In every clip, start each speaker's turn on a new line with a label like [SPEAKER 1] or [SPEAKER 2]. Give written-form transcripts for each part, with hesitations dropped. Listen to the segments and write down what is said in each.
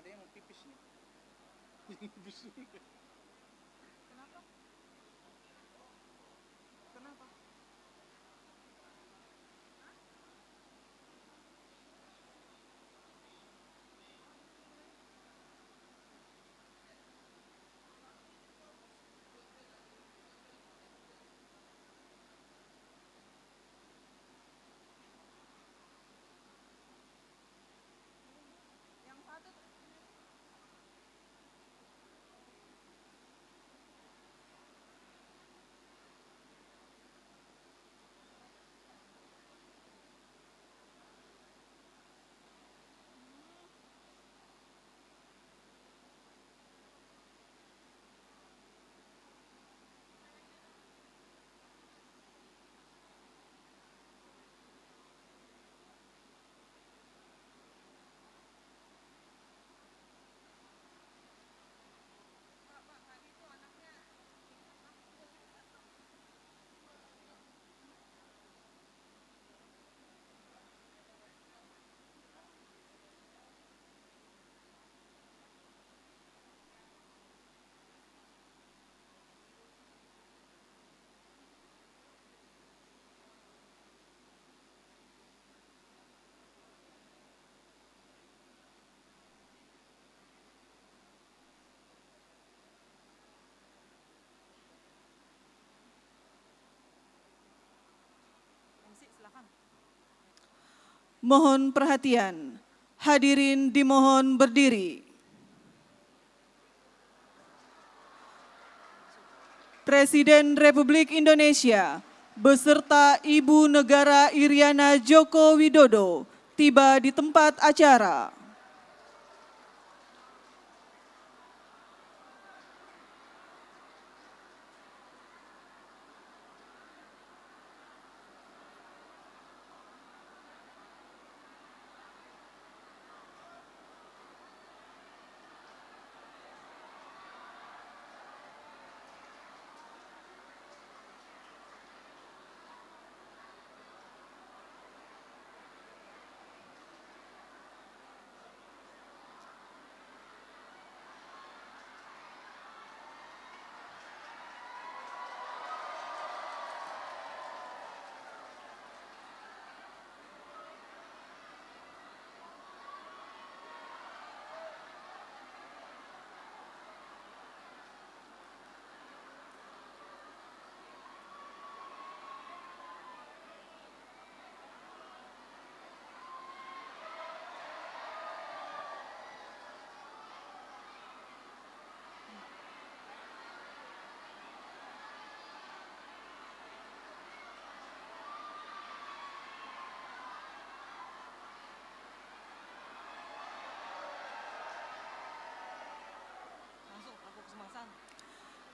[SPEAKER 1] ada yang mau pipis nih. Pipis dulu. Kenapa? Kenapa? Yang satu
[SPEAKER 2] Mohon perhatian, hadirin dimohon berdiri. Presiden Republik Indonesia beserta Ibu Negara Iriana Joko Widodo tiba di tempat acara.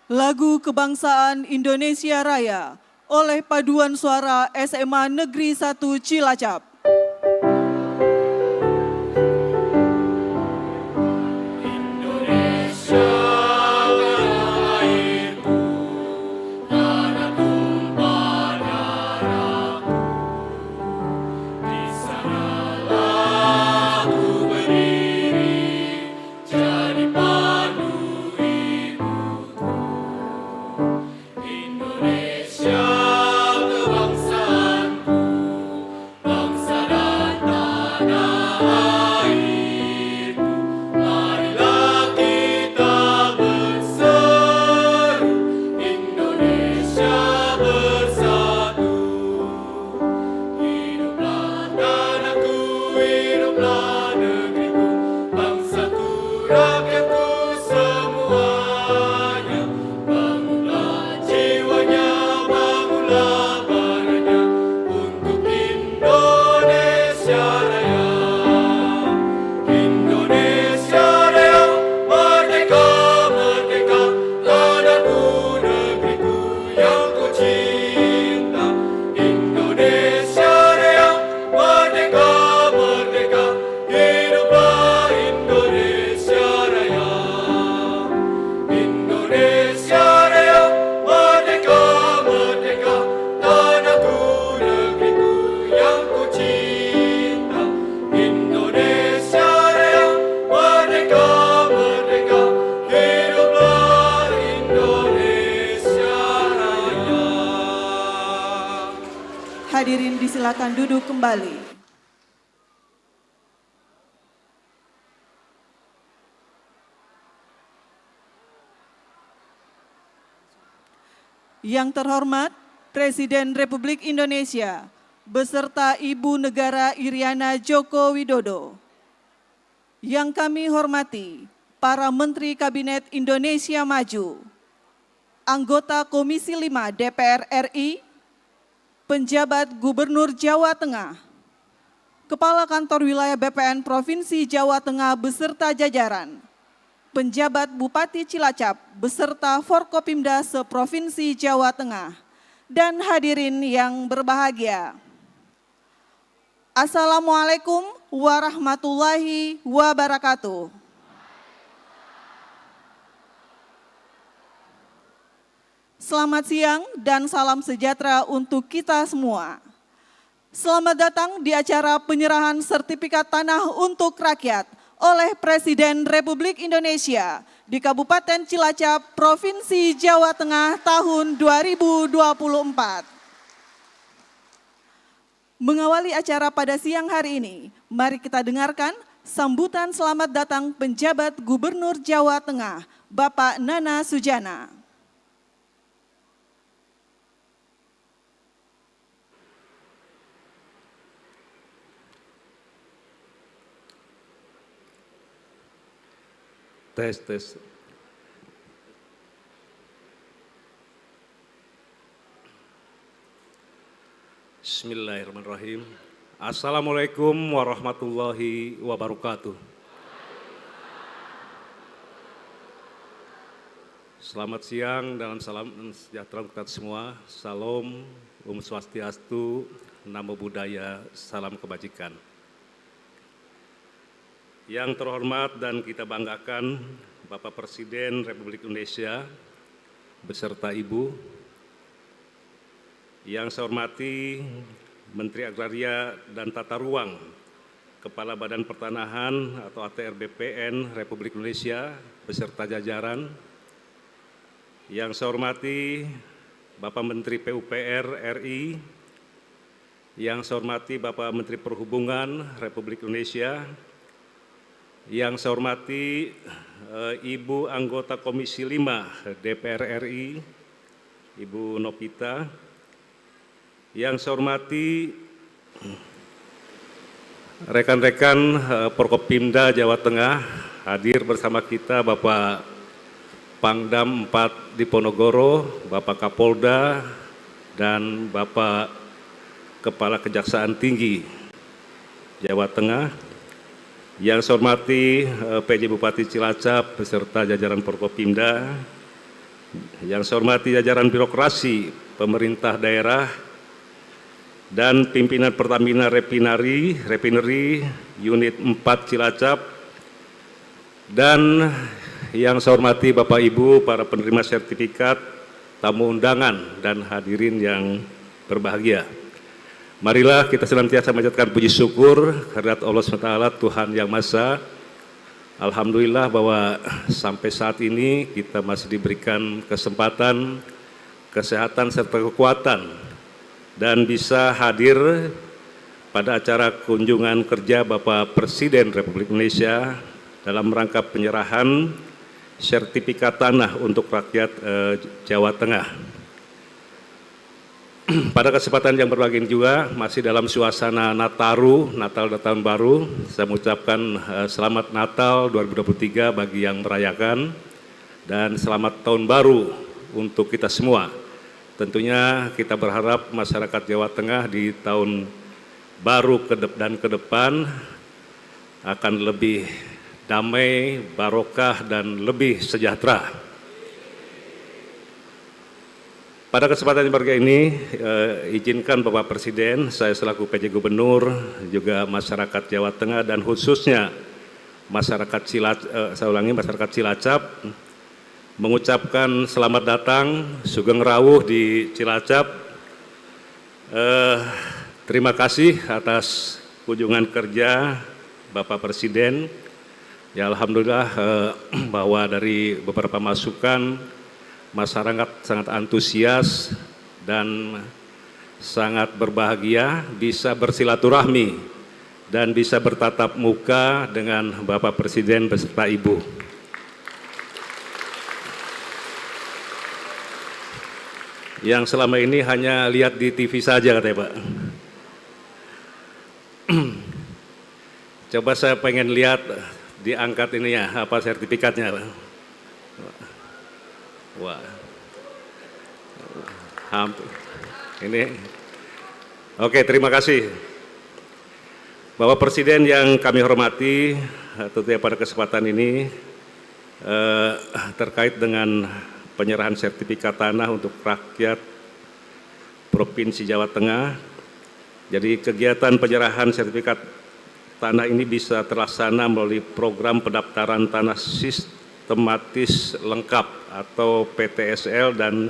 [SPEAKER 2] Lagu Kebangsaan Indonesia Raya oleh Paduan Suara SMA Negeri 1 Cilacap.
[SPEAKER 3] Indonesia kebangsaanku, bangsa
[SPEAKER 2] Hadirin disilakan duduk kembali. Yang terhormat Presiden Republik Indonesia beserta Ibu Negara Iriana Joko Widodo. Yang kami hormati para Menteri Kabinet Indonesia Maju, anggota Komisi 5 DPR RI, penjabat Gubernur Jawa Tengah, Kepala Kantor Wilayah BPN Provinsi Jawa Tengah beserta jajaran, penjabat Bupati Cilacap beserta Forkopimda se-Provinsi Jawa Tengah, dan hadirin yang berbahagia. Assalamualaikum warahmatullahi wabarakatuh. Selamat siang dan salam sejahtera untuk kita semua. Selamat datang di acara penyerahan sertifikat tanah untuk rakyat oleh Presiden Republik Indonesia di Kabupaten Cilacap, Provinsi Jawa Tengah tahun 2024. Mengawali acara pada siang hari ini, mari kita dengarkan sambutan selamat datang penjabat Gubernur Jawa Tengah, Bapak Nana Sujana.
[SPEAKER 3] Tes. Bismillahirrahmanirrahim. Assalamualaikum warahmatullahi wabarakatuh. Selamat siang dan salam sejahtera untuk kita semua. Salam, Swastiastu, Namo Buddhaya, salam kebajikan. Yang terhormat dan kita banggakan Bapak Presiden Republik Indonesia beserta Ibu, yang saya hormati Menteri Agraria dan Tata Ruang, Kepala Badan Pertanahan atau ATR BPN Republik Indonesia beserta jajaran, yang saya hormati Bapak Menteri PUPR RI, yang saya hormati Bapak Menteri Perhubungan Republik Indonesia, yang saya hormati Ibu anggota Komisi 5 DPR RI, Ibu Nopita, yang saya hormati rekan-rekan Forkopimda Jawa Tengah, hadir bersama kita Bapak Pangdam 4 Diponegoro, Bapak Kapolda, dan Bapak Kepala Kejaksaan Tinggi Jawa Tengah, yang saya hormati PJ Bupati Cilacap beserta jajaran Forkopimda, yang saya hormati jajaran birokrasi pemerintah daerah dan pimpinan Pertamina Refinery Unit 4 Cilacap, dan yang saya hormati Bapak Ibu para penerima sertifikat, tamu undangan, dan hadirin yang berbahagia. Marilah kita senantiasa menjadikan puji syukur kehadirat Allah SWT, Tuhan Yang Maha Esa. Alhamdulillah bahwa sampai saat ini kita masih diberikan kesempatan, kesehatan, serta kekuatan, dan bisa hadir pada acara kunjungan kerja Bapak Presiden Republik Indonesia dalam rangka penyerahan sertifikat tanah untuk rakyat Jawa Tengah. Pada kesempatan yang berbahagia juga, masih dalam suasana Nataru, Natal dan Tahun Baru, saya mengucapkan selamat Natal 2023 bagi yang merayakan, dan selamat Tahun Baru untuk kita semua. Tentunya kita berharap masyarakat Jawa Tengah di tahun baru ke depan akan lebih damai, barokah, dan lebih sejahtera. Pada kesempatan yang berbahagia ini, izinkan Bapak Presiden, saya selaku PJ Gubernur, juga masyarakat Jawa Tengah dan khususnya masyarakat Cilacap, mengucapkan selamat datang, Sugeng Rawuh di Cilacap. Terima kasih atas kunjungan kerja Bapak Presiden. Ya, alhamdulillah bahwa dari beberapa masukan masyarakat sangat antusias dan sangat berbahagia bisa bersilaturahmi dan bisa bertatap muka dengan Bapak Presiden beserta Ibu. Yang selama ini hanya lihat di TV saja katanya Pak. Coba saya pengen lihat diangkat ini ya, apa sertifikatnya Pak. Wah. Hampir. Ini. Oke, terima kasih. Bapak Presiden yang kami hormati, tentunya pada kesempatan ini terkait dengan penyerahan sertifikat tanah untuk rakyat Provinsi Jawa Tengah. Jadi kegiatan penyerahan sertifikat tanah ini bisa terlaksana melalui program pendaftaran tanah sistematis lengkap atau PTSL dan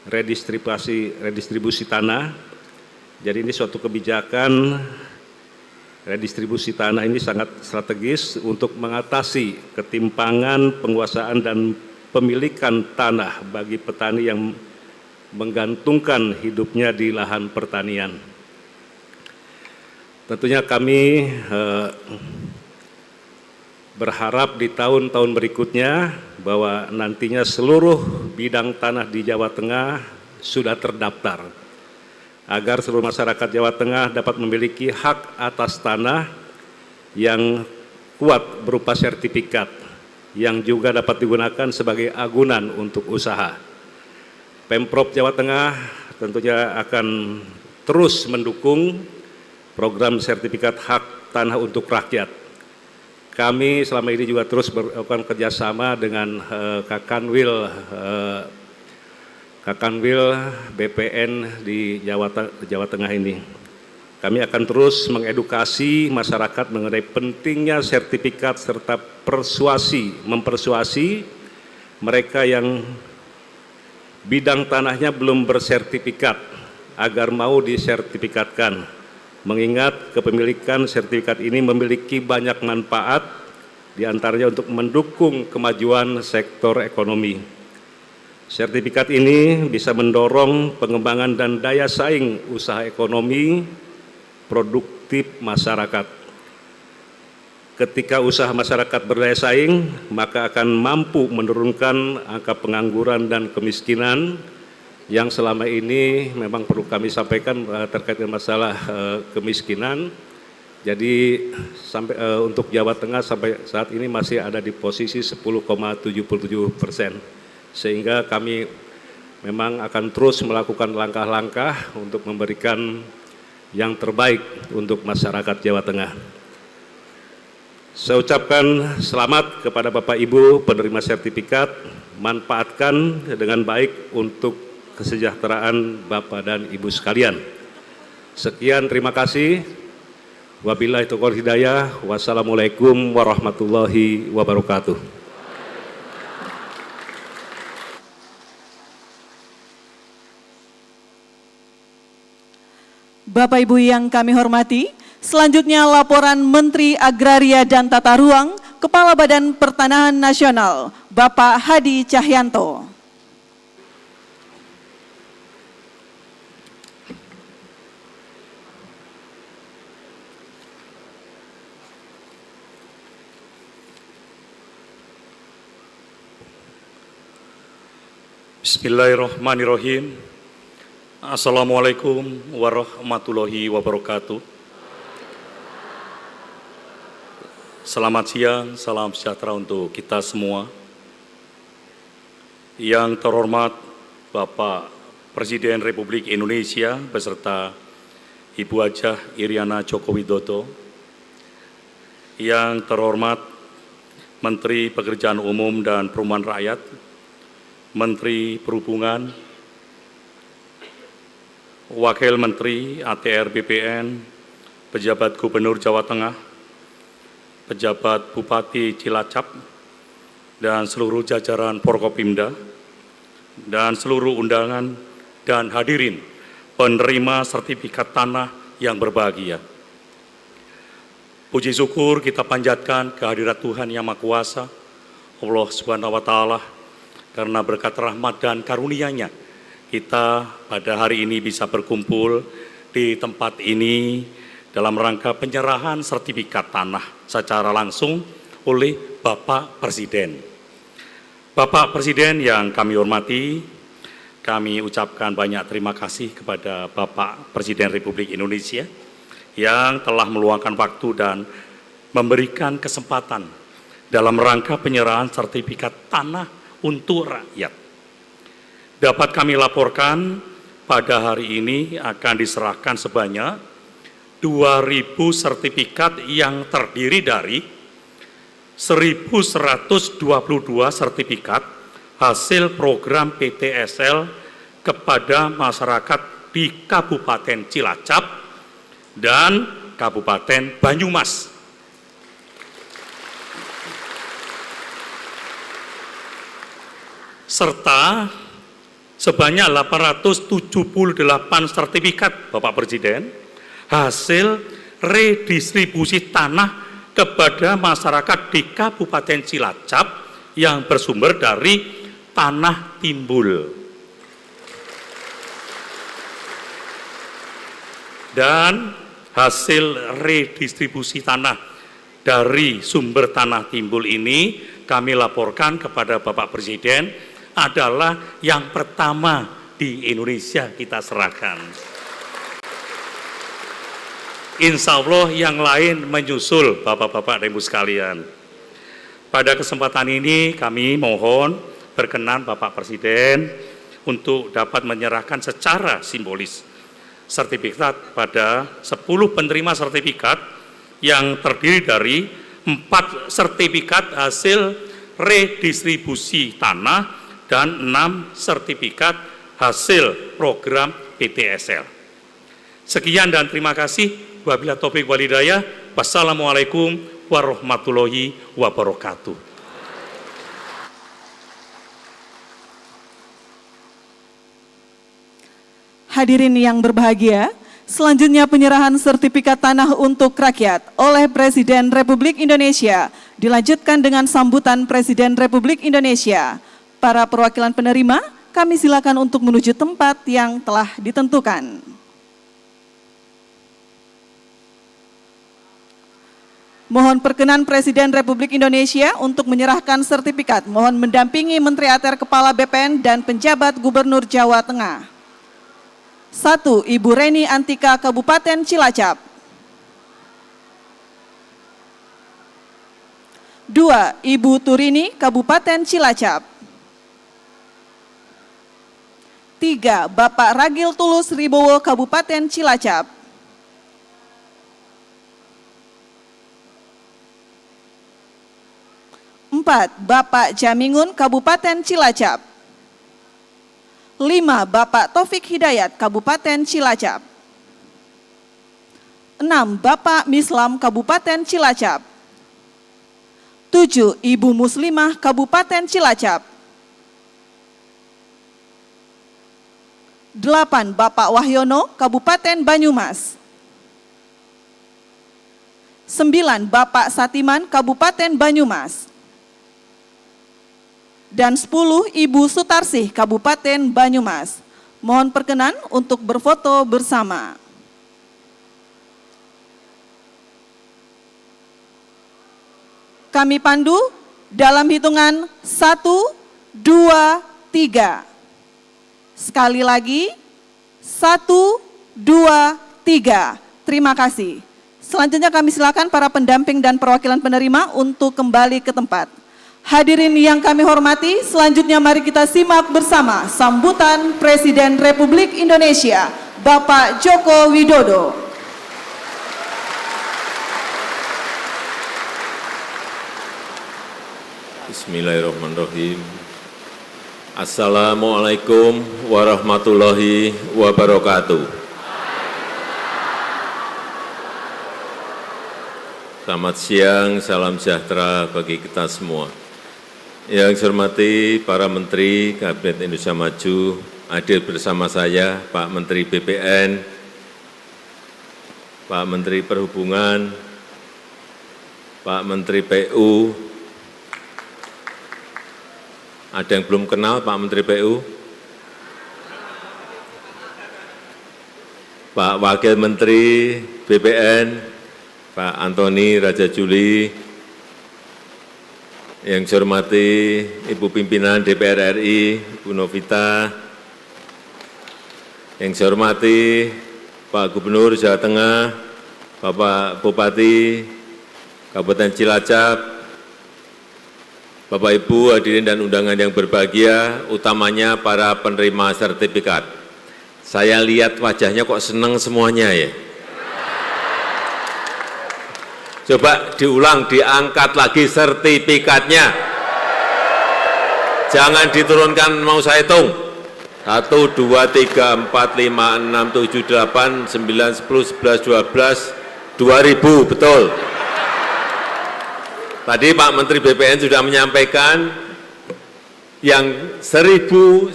[SPEAKER 3] redistribusi tanah. Jadi ini suatu kebijakan redistribusi tanah ini sangat strategis untuk mengatasi ketimpangan penguasaan dan pemilikan tanah bagi petani yang menggantungkan hidupnya di lahan pertanian. Tentunya kami berharap di tahun-tahun berikutnya bahwa nantinya seluruh bidang tanah di Jawa Tengah sudah terdaftar, agar seluruh masyarakat Jawa Tengah dapat memiliki hak atas tanah yang kuat berupa sertifikat, yang juga dapat digunakan sebagai agunan untuk usaha. Pemprov Jawa Tengah tentunya akan terus mendukung program sertifikat hak tanah untuk rakyat. Kami selama ini juga terus melakukan kerjasama dengan Kakanwil BPN di Jawa Tengah ini. Kami akan terus mengedukasi masyarakat mengenai pentingnya sertifikat serta mempersuasi mereka yang bidang tanahnya belum bersertifikat agar mau disertifikatkan. Mengingat kepemilikan sertifikat ini memiliki banyak manfaat, diantaranya untuk mendukung kemajuan sektor ekonomi. Sertifikat ini bisa mendorong pengembangan dan daya saing usaha ekonomi produktif masyarakat. Ketika usaha masyarakat berdaya saing, maka akan mampu menurunkan angka pengangguran dan kemiskinan yang selama ini memang perlu kami sampaikan terkait dengan masalah kemiskinan. Jadi untuk Jawa Tengah sampai saat ini masih ada di posisi 10,77%, sehingga kami memang akan terus melakukan langkah-langkah untuk memberikan yang terbaik untuk masyarakat Jawa Tengah. Saya ucapkan selamat kepada Bapak Ibu penerima sertifikat, manfaatkan dengan baik untuk kesejahteraan Bapak dan Ibu sekalian. Sekian, terima kasih. Wabillahi taufiq hidayah. Wassalamualaikum warahmatullahi wabarakatuh.
[SPEAKER 2] Bapak Ibu yang kami hormati, selanjutnya laporan Menteri Agraria dan Tata Ruang, Kepala Badan Pertanahan Nasional, Bapak Hadi Cahyanto.
[SPEAKER 4] Bismillahirrahmanirrahim. Assalamualaikum warahmatullahi wabarakatuh. Selamat siang, salam sejahtera untuk kita semua. Yang terhormat Bapak Presiden Republik Indonesia beserta Ibu Hajah Iriana Joko Widodo. Yang terhormat Menteri Pekerjaan Umum dan Perumahan Rakyat, Menteri Perhubungan, Wakil Menteri ATR BPN, Pejabat Gubernur Jawa Tengah, Pejabat Bupati Cilacap, dan seluruh jajaran Forkopimda, dan seluruh undangan dan hadirin penerima sertifikat tanah yang berbahagia. Puji syukur kita panjatkan kehadirat Tuhan Yang Maha Kuasa, Allah Subhanahu wa Ta'ala, karena berkat rahmat dan karunia-Nya kita pada hari ini bisa berkumpul di tempat ini dalam rangka penyerahan sertifikat tanah secara langsung oleh Bapak Presiden. Bapak Presiden yang kami hormati, kami ucapkan banyak terima kasih kepada Bapak Presiden Republik Indonesia yang telah meluangkan waktu dan memberikan kesempatan dalam rangka penyerahan sertifikat tanah untuk rakyat. Dapat kami laporkan pada hari ini akan diserahkan sebanyak 2.000 sertifikat yang terdiri dari 1.122 sertifikat hasil program PTSL kepada masyarakat di Kabupaten Cilacap dan Kabupaten Banyumas. Serta sebanyak 878 sertifikat Bapak Presiden hasil redistribusi tanah kepada masyarakat di Kabupaten Cilacap yang bersumber dari tanah timbul. Dan hasil redistribusi tanah dari sumber tanah timbul ini kami laporkan kepada Bapak Presiden adalah yang pertama di Indonesia kita serahkan. Insya Allah yang lain menyusul Bapak-Bapak dan Ibu sekalian. Pada kesempatan ini kami mohon berkenan Bapak Presiden untuk dapat menyerahkan secara simbolis sertifikat pada 10 penerima sertifikat yang terdiri dari 4 sertifikat hasil redistribusi tanah dan 6 sertifikat hasil program PTSL. Sekian dan terima kasih. Wabillahi taufiq wal hidayah. Wassalamualaikum warahmatullahi wabarakatuh.
[SPEAKER 2] Hadirin yang berbahagia, selanjutnya penyerahan sertifikat tanah untuk rakyat oleh Presiden Republik Indonesia dilanjutkan dengan sambutan Presiden Republik Indonesia. Para perwakilan penerima, kami silakan untuk menuju tempat yang telah ditentukan. Mohon perkenan Presiden Republik Indonesia untuk menyerahkan sertifikat. Mohon mendampingi Menteri ATR Kepala BPN dan penjabat Gubernur Jawa Tengah. 1. Ibu Reni Antika, Kabupaten Cilacap. 2. Ibu Turini, Kabupaten Cilacap. 3. Bapak Ragil Tulus Ribowo, Kabupaten Cilacap. 4. Bapak Jamingun, Kabupaten Cilacap. 5. Bapak Taufik Hidayat, Kabupaten Cilacap. 6. Bapak Mislam, Kabupaten Cilacap. 7. Ibu Muslimah, Kabupaten Cilacap. 8. Bapak Wahyono, Kabupaten Banyumas. 9. Bapak Satiman, Kabupaten Banyumas. Dan 10. Ibu Sutarsih, Kabupaten Banyumas. Mohon perkenan untuk berfoto bersama. Kami pandu dalam hitungan 1, 2, 3. Sekali lagi, 1, 2, 3. Terima kasih. Selanjutnya kami silakan para pendamping dan perwakilan penerima untuk kembali ke tempat. Hadirin yang kami hormati, selanjutnya mari kita simak bersama sambutan Presiden Republik Indonesia, Bapak Joko Widodo.
[SPEAKER 5] Bismillahirrahmanirrahim. Assalamualaikum warahmatullahi wabarakatuh. Selamat siang, salam sejahtera bagi kita semua. Yang saya hormati para Menteri Kabinet Indonesia Maju, hadir bersama saya Pak Menteri BPN, Pak Menteri Perhubungan, Pak Menteri PU. Ada yang belum kenal Pak Menteri PU? Pak Wakil Menteri BPN, Pak Antoni Raja Juli, yang saya hormati Ibu Pimpinan DPR RI, Ibu Novita, yang saya hormati Pak Gubernur Jawa Tengah, Bapak Bupati Kabupaten Cilacap, Bapak Ibu hadirin dan undangan yang berbahagia, utamanya para penerima sertifikat. Saya lihat wajahnya kok senang semuanya ya. Coba diulang, diangkat lagi sertifikatnya. Jangan diturunkan, mau saya hitung. 1, 2, 3, 4, 5, 6, 7, 8, 9, 10, 11, 12, 2000, betul. Tadi Pak Menteri BPN sudah menyampaikan yang 1122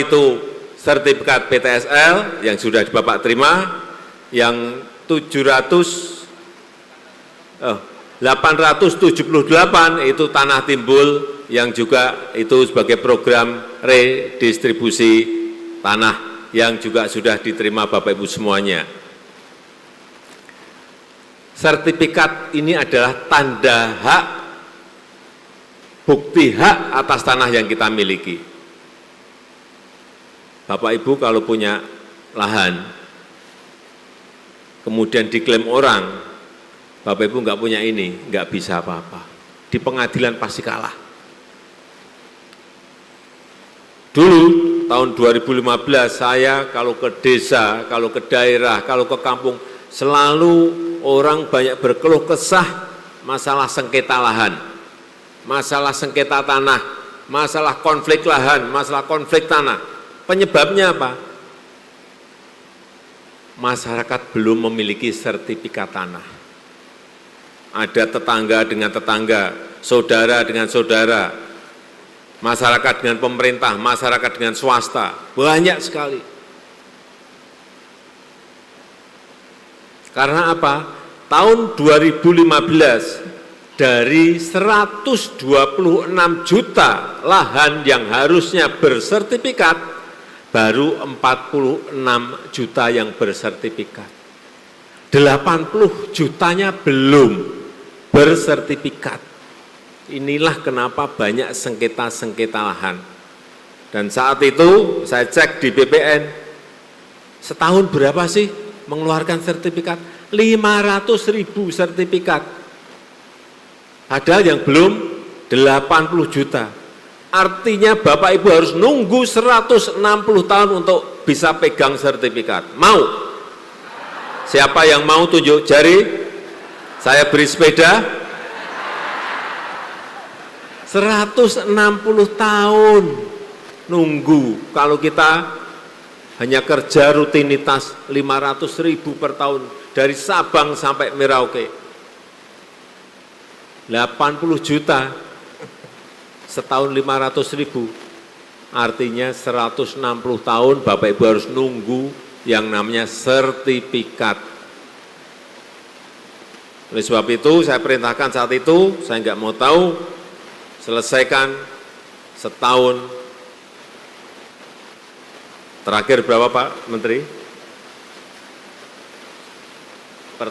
[SPEAKER 5] itu sertifikat PTSL yang sudah Bapak terima, yang 878 itu tanah timbul yang juga itu sebagai program redistribusi tanah yang juga sudah diterima Bapak Ibu semuanya. Sertifikat ini adalah tanda hak, bukti hak atas tanah yang kita miliki. Bapak Ibu kalau punya lahan, kemudian diklaim orang, Bapak Ibu nggak punya ini, nggak bisa apa-apa. Di pengadilan pasti kalah. Dulu, tahun 2015, saya kalau ke desa, kalau ke daerah, kalau ke kampung, selalu orang banyak berkeluh kesah masalah sengketa lahan, masalah sengketa tanah, masalah konflik lahan, masalah konflik tanah. Penyebabnya apa? Masyarakat belum memiliki sertifikat tanah. Ada tetangga dengan tetangga, saudara dengan saudara, masyarakat dengan pemerintah, masyarakat dengan swasta, banyak sekali. Karena apa? Tahun 2015 dari 126 juta lahan yang harusnya bersertifikat, baru 46 juta yang bersertifikat. 80 jutanya belum bersertifikat. Inilah kenapa banyak sengketa-sengketa lahan. Dan saat itu saya cek di BPN, setahun berapa sih mengeluarkan sertifikat? 500.000 sertifikat. Padahal yang belum 80 juta. Artinya Bapak Ibu harus nunggu 160 tahun untuk bisa pegang sertifikat. Mau? Siapa yang mau tunjuk jari? Saya beri sepeda. 160 tahun nunggu. Kalau kita hanya kerja rutinitas 500.000 per tahun dari Sabang sampai Merauke. 80 juta setahun 500.000. Artinya 160 tahun Bapak Ibu harus nunggu yang namanya sertifikat. Oleh sebab itu saya perintahkan saat itu, saya nggak mau tahu, selesaikan setahun. Terakhir berapa Pak Menteri? Per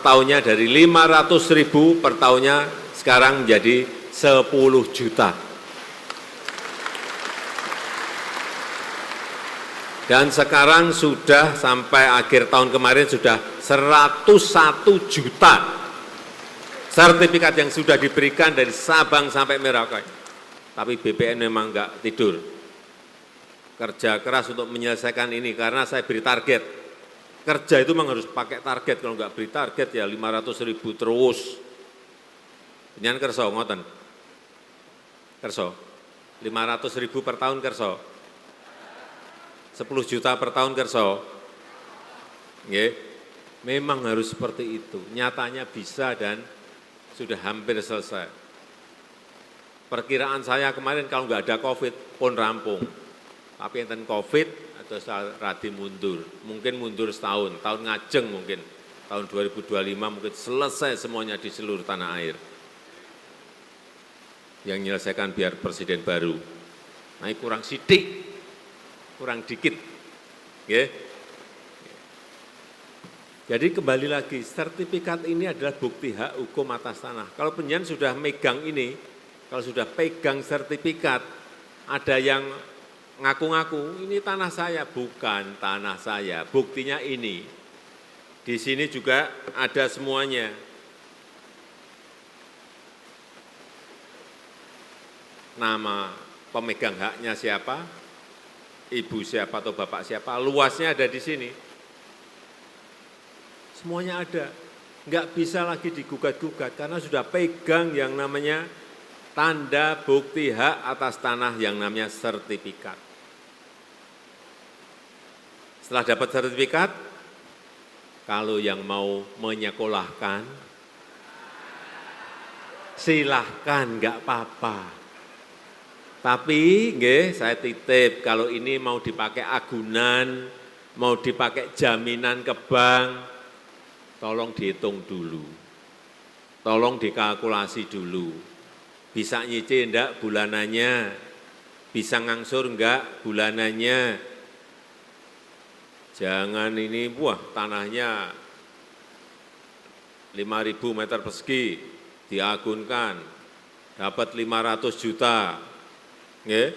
[SPEAKER 5] tahunnya dari 500.000 per tahunnya sekarang menjadi 10 juta. Dan sekarang sudah sampai akhir tahun kemarin sudah 101 juta sertifikat yang sudah diberikan dari Sabang sampai Merauke. Tapi BPN memang enggak tidur. Kerja keras untuk menyelesaikan ini karena saya beri target. Kerja itu memang harus pakai target, kalau enggak beri target ya 500.000 terus. Penyan kerso ngoten. Kerso. 500.000 per tahun kerso. 10 juta per tahun kerso. Nggih. Memang harus seperti itu. Nyatanya bisa dan sudah hampir selesai. Perkiraan saya kemarin kalau nggak ada COVID pun rampung. Tapi enten COVID atau radi mundur. Mungkin mundur setahun, tahun ngajeng mungkin. Tahun 2025 mungkin selesai semuanya di seluruh tanah air. Yang menyelesaikan biar presiden baru. Nah kurang sidik. kurang dikit. Nggih. Jadi kembali lagi, sertifikat ini adalah bukti hak hukum atas tanah. Kalau penjen sudah megang ini, kalau sudah pegang sertifikat, ada yang ngaku-ngaku, ini tanah saya, bukan tanah saya, buktinya ini. Di sini juga ada semuanya. Nama pemegang haknya siapa, ibu siapa atau bapak siapa, luasnya ada di sini. Semuanya ada, nggak bisa lagi digugat-gugat karena sudah pegang yang namanya tanda bukti hak atas tanah yang namanya sertifikat. Setelah dapat sertifikat, kalau yang mau menyekolahkan, silahkan, nggak apa-apa. Tapi, nggih, saya titip kalau ini mau dipakai agunan, mau dipakai jaminan ke bank, tolong dihitung dulu, tolong dikalkulasi dulu. Bisa nyicil enggak bulanannya, bisa ngangsur enggak bulanannya. Jangan ini, wah tanahnya 5.000 meter persegi, diagunkan, dapat 500 juta, nggih,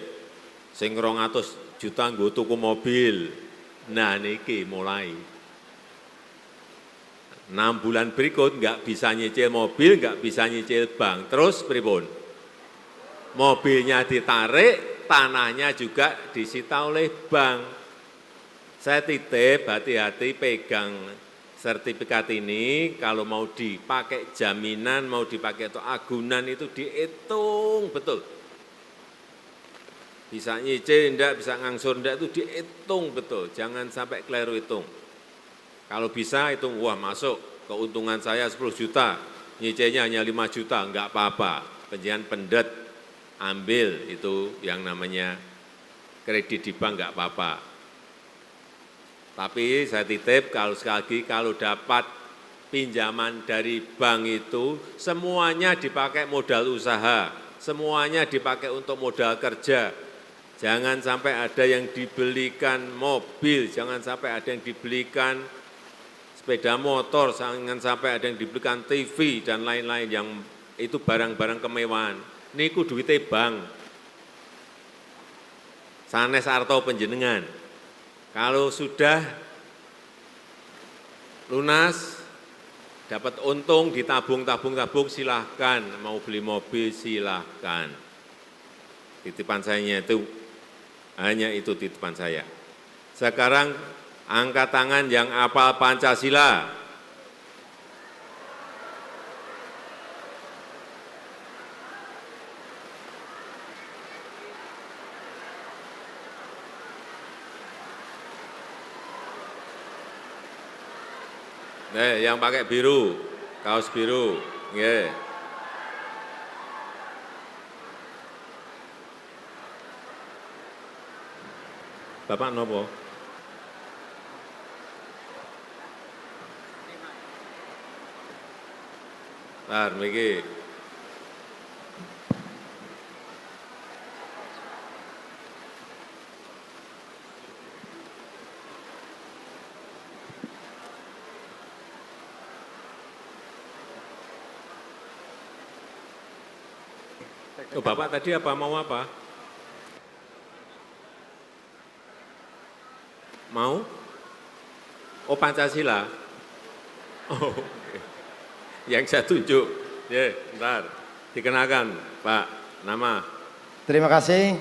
[SPEAKER 5] sing 200 juta nggo tuku mobil. Nah niki mulai. 6 bulan berikut nggak bisa nyicil mobil, nggak bisa nyicil bank. Terus pripun? Mobilnya ditarik, tanahnya juga disita oleh bank. Saya titip, hati-hati pegang sertifikat ini, kalau mau dipakai jaminan, mau dipakai atau agunan itu dihitung betul. Bisa nyicil enggak, bisa ngangsur enggak itu dihitung betul, jangan sampai keliru hitung. Kalau bisa hitung, wah masuk, keuntungan saya 10 juta, nyicilnya hanya 5 juta, enggak apa-apa. Penjian pendet, ambil itu yang namanya kredit di bank enggak apa-apa. Tapi saya titip, kalau sekali lagi, kalau dapat pinjaman dari bank itu, semuanya dipakai modal usaha, semuanya dipakai untuk modal kerja. Jangan sampai ada yang dibelikan mobil, jangan sampai ada yang dibelikan sepeda motor, jangan sampai ada yang dibelikan TV dan lain-lain yang itu barang-barang kemewahan. Niku duitnya bank. Sanes arto penjenengan. Kalau sudah lunas, dapat untung, ditabung-tabung-tabung, silahkan. Mau beli mobil, silahkan. Titipan saya itu, hanya itu titipan saya. Sekarang angkat tangan yang hafal Pancasila. Yang pakai biru, kaos biru, nggih. Bapak nopo? Bentar, miki. Oh, Bapak tadi apa mau apa? Mau? Oh, Pancasila. Oh, okay. Yang saya tunjuk. Ya, bentar. Dikenalkan, Pak. Nama.
[SPEAKER 1] Terima kasih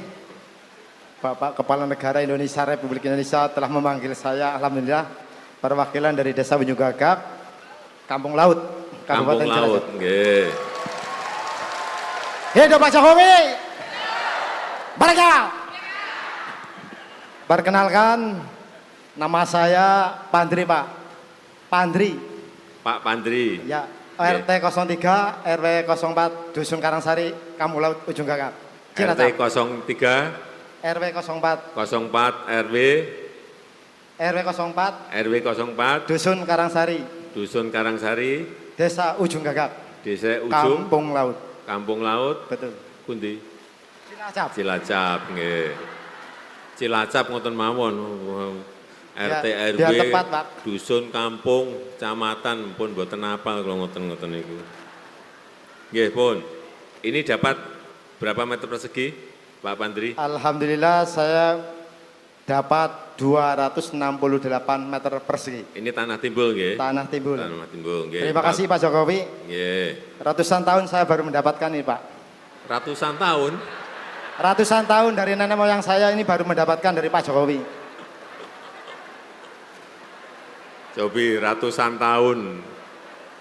[SPEAKER 1] Bapak Kepala Negara Indonesia Republik Indonesia telah memanggil saya, alhamdulillah, perwakilan dari Desa Bunyu Gagak, Kampung Laut, Kabupaten
[SPEAKER 5] Laut, nggih.
[SPEAKER 1] Hidup Pak Jokowi. Mereka. Perkenalkan, nama saya Pandri, Pak. Pandri.
[SPEAKER 5] Pak Pandri.
[SPEAKER 1] Ya, RT 03, RW 04, Dusun Karangsari, Kampung Laut, Ujung Gagak.
[SPEAKER 5] RT 03,
[SPEAKER 1] RW 04,
[SPEAKER 5] 04,
[SPEAKER 1] RW 04,
[SPEAKER 5] RW 04,
[SPEAKER 1] Dusun Karangsari,
[SPEAKER 5] Dusun Karangsari,
[SPEAKER 1] Desa Ujung Gagak,
[SPEAKER 5] Desa Ujung,
[SPEAKER 1] Kampung Laut.
[SPEAKER 5] Kampung Laut,
[SPEAKER 1] Betul.
[SPEAKER 5] Kundi,
[SPEAKER 1] Cilacap.
[SPEAKER 5] Cilacap, nggih. Cilacap ngoten mawon. RT
[SPEAKER 1] Ya,
[SPEAKER 5] RW,
[SPEAKER 1] biar tepat, Pak.
[SPEAKER 5] dusun, kampung, kecamatan pun mboten apal kalau ngoten-ngoten niku. Nggih, pun. Ini dapat berapa meter persegi, Pak Pandri?
[SPEAKER 1] Alhamdulillah saya dapat 268 meter persegi.
[SPEAKER 5] Ini tanah timbul nggih.
[SPEAKER 1] Tanah timbul.
[SPEAKER 5] Tanah timbul nggih.
[SPEAKER 1] Terima kasih Pak Jokowi.
[SPEAKER 5] Nggih.
[SPEAKER 1] Ratusan tahun saya baru mendapatkan ini Pak.
[SPEAKER 5] Ratusan tahun.
[SPEAKER 1] Ratusan tahun dari nenek moyang saya ini baru mendapatkan dari Pak Jokowi.
[SPEAKER 5] Cobi ratusan tahun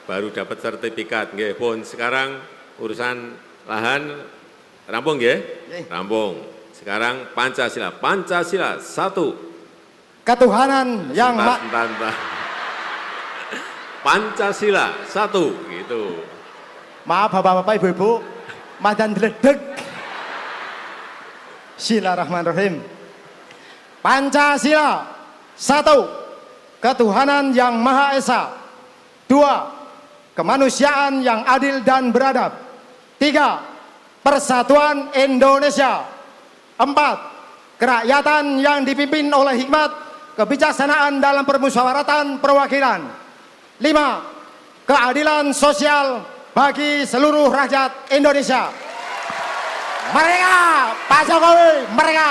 [SPEAKER 5] baru dapat sertifikat nggih. Pun sekarang urusan lahan rampung nggih?
[SPEAKER 1] Nggih.
[SPEAKER 5] Rampung. Sekarang Pancasila. Pancasila 1.
[SPEAKER 1] Ketuhanan yang
[SPEAKER 5] Sebentar. Pancasila 1 gitu.
[SPEAKER 1] Maaf Bapak-bapak, Ibu-ibu, madan deledeg. Bismillahirrahmanirrahim. Pancasila 1. Ketuhanan yang Maha Esa. 2. Kemanusiaan yang adil dan beradab. 3. Persatuan Indonesia. 4. Kerakyatan yang dipimpin oleh hikmat, kebijaksanaan dalam permusyawaratan perwakilan. 5. Keadilan sosial bagi seluruh rakyat Indonesia. Mereka, Pak Jokowi, mereka.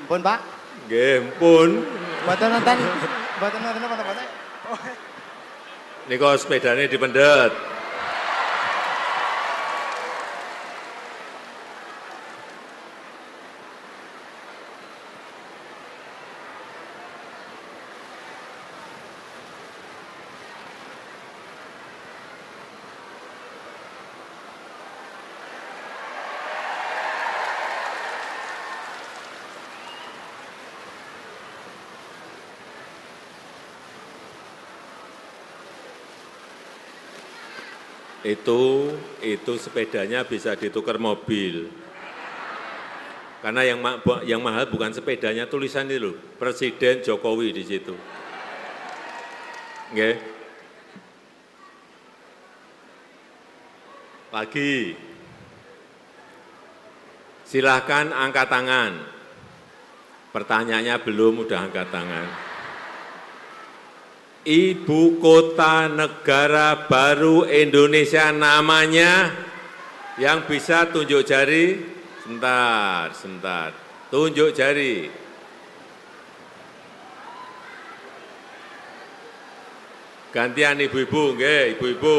[SPEAKER 1] Pun Pak,
[SPEAKER 5] Nggih, pun.
[SPEAKER 1] mboten nonton apa-apa.
[SPEAKER 5] Niko sepedane dipendet. Itu sepedanya bisa ditukar mobil. Karena yang mahal bukan sepedanya, tulisan itu loh, Presiden Jokowi di situ. Nggih. Lagi. Silahkan angkat tangan. Pertanyaannya belum, udah angkat tangan. Ibu kota negara baru Indonesia namanya, yang bisa tunjuk jari, sebentar, tunjuk jari. Gantian ibu-ibu, nggih, ibu-ibu.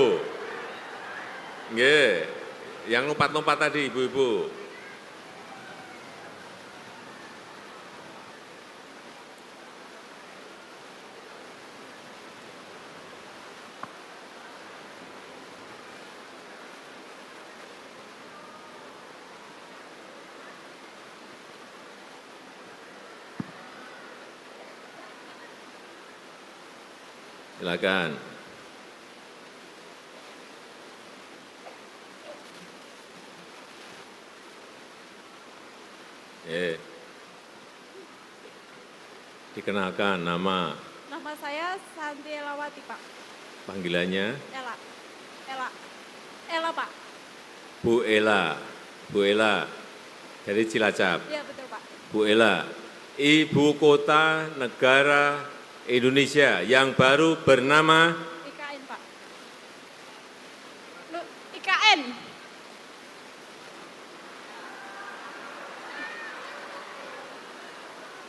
[SPEAKER 5] Nggih, yang lompat-lompat tadi ibu-ibu. Silakan. Dikenalkan nama.
[SPEAKER 6] Nama saya Santi Elawati, Pak.
[SPEAKER 5] Panggilannya?
[SPEAKER 6] Ela. Ela, Pak.
[SPEAKER 5] Bu Ela. Bu Ela dari Cilacap.
[SPEAKER 6] Iya, betul, Pak.
[SPEAKER 5] Bu Ela, ibu kota negara Indonesia yang baru bernama
[SPEAKER 6] IKN, Pak. IKN.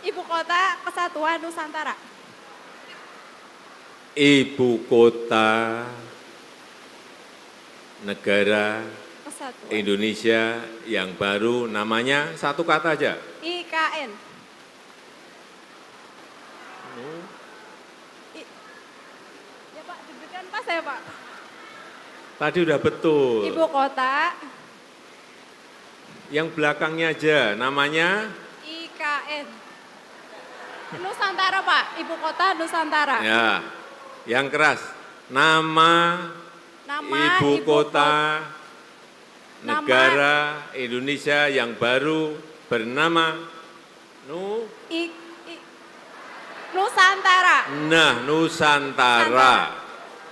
[SPEAKER 6] Ibu Kota Kesatuan Nusantara.
[SPEAKER 5] Ibu kota negara
[SPEAKER 6] Kesatuan.
[SPEAKER 5] Indonesia yang baru namanya satu kata aja.
[SPEAKER 6] IKN. Ya, Pak, diberikan pas ya, Pak.
[SPEAKER 5] Tadi udah betul.
[SPEAKER 6] Ibu Kota
[SPEAKER 5] Yang belakangnya aja namanya
[SPEAKER 6] IKN. Nusantara, Pak. Ibu Kota Nusantara.
[SPEAKER 5] ya. Yang keras. Nama ibu kota negara Indonesia yang baru bernama
[SPEAKER 6] Nusantara.
[SPEAKER 5] Nah, Nusantara.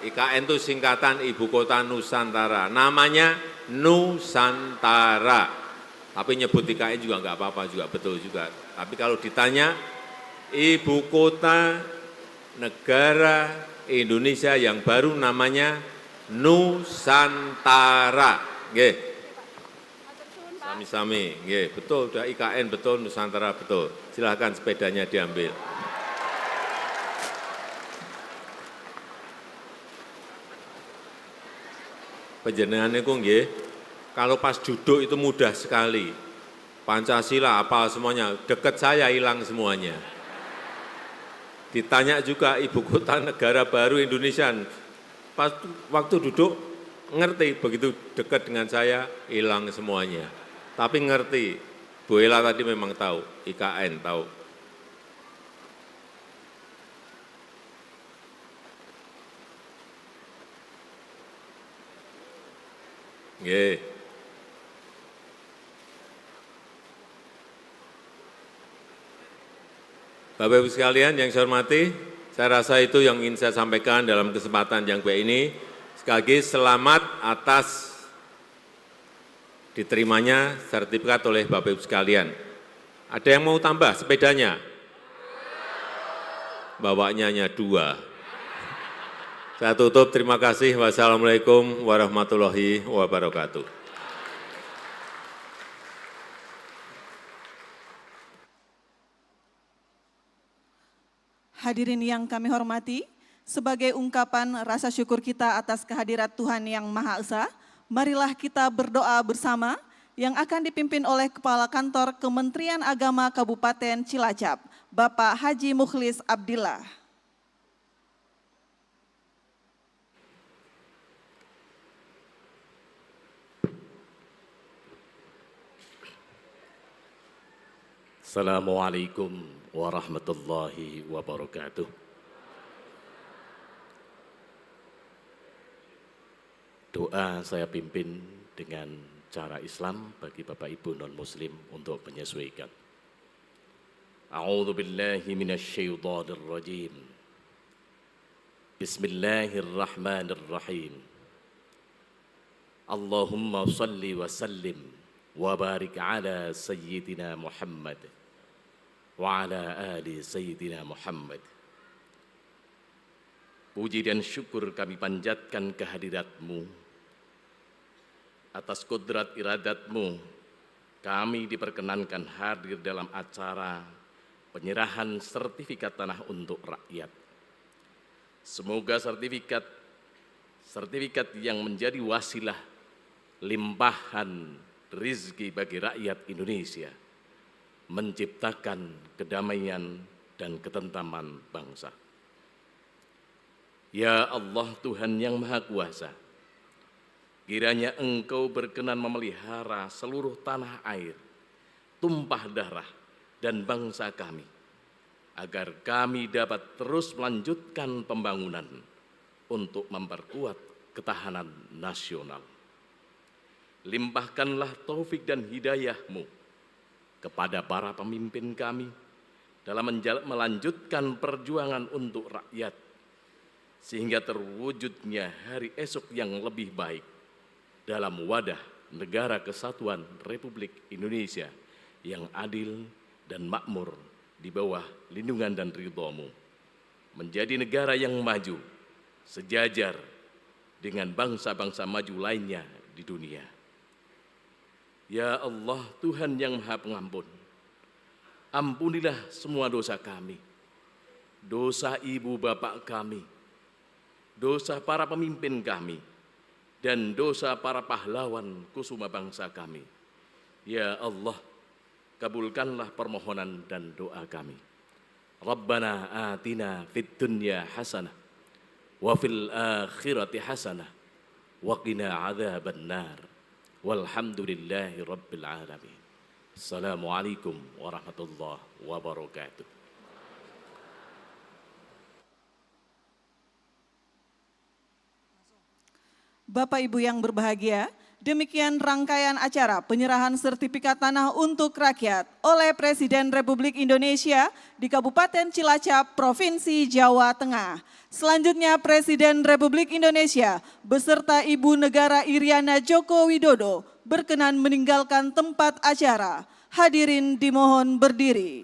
[SPEAKER 5] IKN itu singkatan Ibu Kota Nusantara. Namanya Nusantara. Tapi nyebut IKN juga nggak apa-apa, juga betul juga. Tapi kalau ditanya ibu kota negara Indonesia yang baru namanya Nusantara. Nggih. Sami-sami, nggih, betul, udah IKN betul, Nusantara betul. Silakan sepedanya diambil. Panjenengan niku nggih, kalau pas duduk itu mudah sekali. Pancasila apal semuanya, dekat saya hilang semuanya. Ditanya juga ibu kota negara baru Indonesia, pas waktu duduk ngerti, begitu dekat dengan saya hilang semuanya. Tapi ngerti, Bu Ela tadi memang tahu, IKN tahu. Nggih. Bapak Ibu sekalian yang saya hormati, saya rasa itu yang ingin saya sampaikan dalam kesempatan yang baik ini. Sekali lagi selamat atas diterimanya sertifikat oleh Bapak Ibu sekalian. Ada yang mau tambah sepedanya? Bawanya hanya 2. Saya tutup, terima kasih. Wassalamualaikum warahmatullahi wabarakatuh.
[SPEAKER 2] Hadirin yang kami hormati, sebagai ungkapan rasa syukur kita atas kehadirat Tuhan Yang Maha Esa, marilah kita berdoa bersama yang akan dipimpin oleh Kepala Kantor Kementerian Agama Kabupaten Cilacap, Bapak Haji Mukhlis Abdillah.
[SPEAKER 7] Assalamualaikum warahmatullahi wabarakatuh. Doa saya pimpin dengan cara Islam bagi Bapak Ibu non-Muslim untuk menyesuaikan. A'udzu billahi minasyaitonir rajim. Bismillahirrahmanirrahim. Allahumma shalli wa sallim wa barik ala sayyidina Muhammad wa ala ali sayyidina Muhammad. Puji dan syukur kami panjatkan kehadirat-Mu. Atas kodrat iradat-Mu, kami diperkenankan hadir dalam acara penyerahan sertifikat tanah untuk rakyat. Semoga sertifikat yang menjadi wasilah limpahan rizki bagi rakyat Indonesia, menciptakan kedamaian dan ketentraman bangsa. Ya Allah Tuhan yang Maha Kuasa, kiranya Engkau berkenan memelihara seluruh tanah air, tumpah darah dan bangsa kami, agar kami dapat terus melanjutkan pembangunan untuk memperkuat ketahanan nasional. Limpahkanlah taufik dan hidayah-Mu kepada para pemimpin kami dalam melanjutkan perjuangan untuk rakyat, sehingga terwujudnya hari esok yang lebih baik dalam wadah negara kesatuan Republik Indonesia yang adil dan makmur di bawah lindungan dan ridho-Mu, menjadi negara yang maju sejajar dengan bangsa-bangsa maju lainnya di dunia. Ya Allah Tuhan yang Maha Pengampun, ampunilah semua dosa kami, dosa ibu bapak kami, dosa para pemimpin kami, dan dosa para pahlawan kusuma bangsa kami. Ya Allah, kabulkanlah permohonan dan doa kami. Rabbana atina fid dunya hasanah wa fil akhirati hasanah wa qina adzaban nar. Walhamdulillahi rabbil alamin. Assalamualaikum warahmatullahi wabarakatuh.
[SPEAKER 2] Bapak Ibu yang berbahagia, Demikian rangkaian acara penyerahan sertifikat tanah untuk rakyat oleh Presiden Republik Indonesia di Kabupaten Cilacap, Provinsi Jawa Tengah. Selanjutnya Presiden Republik Indonesia beserta Ibu Negara Iriana Joko Widodo berkenan meninggalkan tempat acara. Hadirin dimohon berdiri.